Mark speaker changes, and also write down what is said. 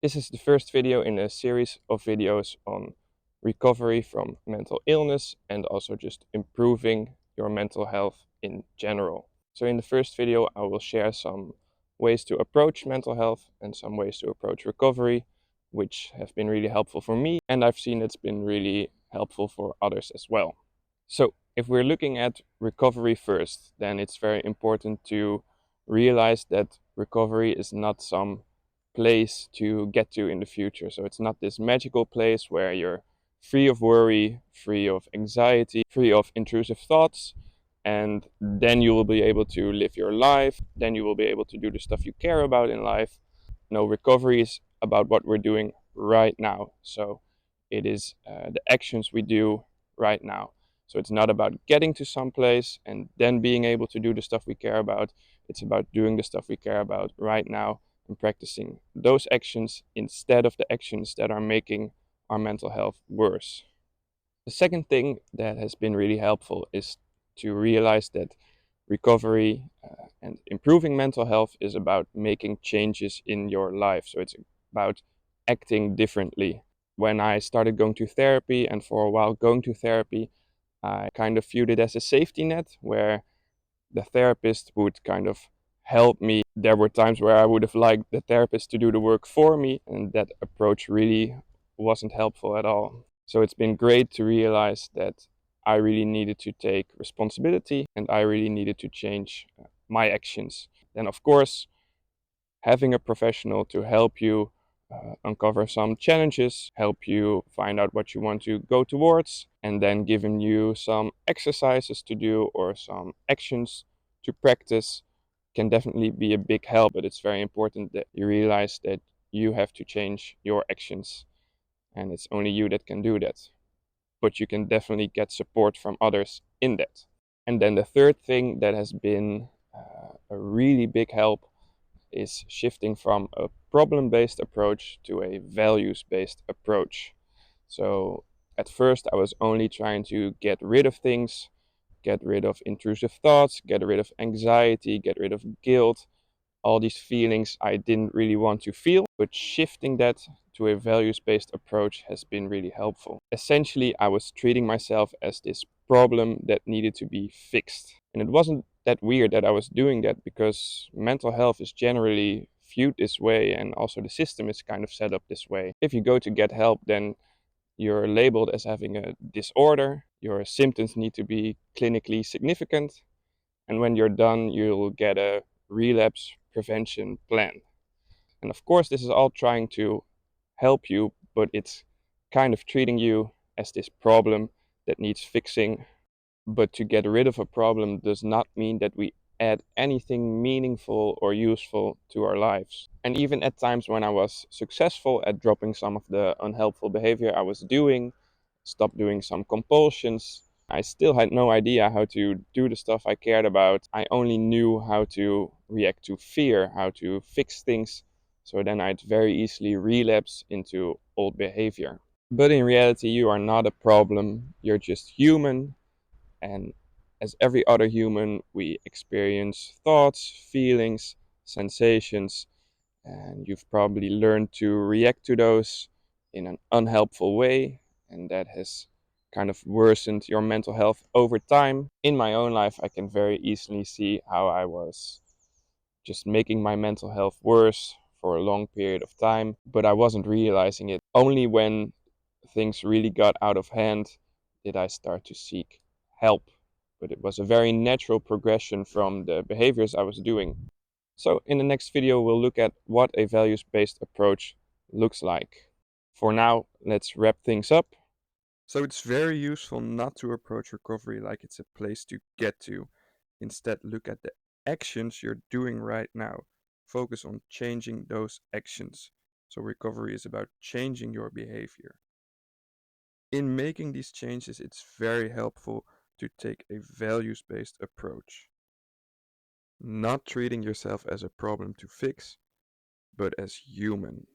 Speaker 1: This is the first video in a series of videos on recovery from mental illness and also just improving your mental health in general. So in the first video, I will share some ways to approach mental health and some ways to approach recovery, which have been really helpful for me, and I've seen it's been really helpful for others as well. So if we're looking at recovery first, then it's very important to realize that recovery is not some place to get to in the future. So it's not this magical place where you're free of worry, free of anxiety, free of intrusive thoughts, and then you will be able to live your life. Then you will be able to do the stuff you care about in life. No, recovery is about what we're doing right now. So it is the actions we do right now. So it's not about getting to some place and then being able to do the stuff we care about. It's about doing the stuff we care about right now and practicing those actions instead of the actions that are making our mental health worse. The second thing that has been really helpful is to realize that recovery and improving mental health is about making changes in your life. So it's about acting differently. When I started going to therapy, and for a while going to therapy, I kind of viewed it as a safety net where the therapist would kind of help me. There were times where I would have liked the therapist to do the work for me, and that approach really wasn't helpful at all. So it's been great to realize that I really needed to take responsibility and I really needed to change my actions. Then, of course, having a professional to help you uncover some challenges, help you find out what you want to go towards, and then giving you some exercises to do or some actions to practice can definitely be a big help. But it's very important that you realize that you have to change your actions, and it's only you that can do that. But you can definitely get support from others in that. And then the third thing that has been a really big help is shifting from a problem-based approach to a values-based approach. So at first I was only trying to get rid of things, get rid of intrusive thoughts, get rid of anxiety, get rid of guilt, all these feelings I didn't really want to feel, but shifting that to a values-based approach has been really helpful. Essentially, I was treating myself as this problem that needed to be fixed. And it wasn't that weird that I was doing that because mental health is generally viewed this way and also the system is kind of set up this way. If you go to get help, then you're labeled as having a disorder, your symptoms need to be clinically significant, and when you're done, you'll get a relapse prevention plan. And of course, this is all trying to help you, but it's kind of treating you as this problem that needs fixing. But to get rid of a problem does not mean that we add anything meaningful or useful to our lives. And even at times when I was successful at dropping some of the unhelpful behavior I was doing, stopped doing some compulsions, I still had no idea how to do the stuff I cared about. I only knew how to react to fear, how to fix things. So then I'd very easily relapse into old behavior. But in reality, you are not a problem. You're just human. And as every other human, we experience thoughts, feelings, sensations, and you've probably learned to react to those in an unhelpful way, and that has kind of worsened your mental health over time. In my own life, I can very easily see how I was just making my mental health worse for a long period of time, but I wasn't realizing it. Only when things really got out of hand did I start to seek help. But it was a very natural progression from the behaviors I was doing. So in the next video, we'll look at what a values-based approach looks like. For now, let's wrap things up. So it's very useful not to approach recovery like it's a place to get to. Instead, look at the actions you're doing right now. Focus on changing those actions. So recovery is about changing your behavior. In making these changes, it's very helpful to take a values-based approach. Not treating yourself as a problem to fix, but as human.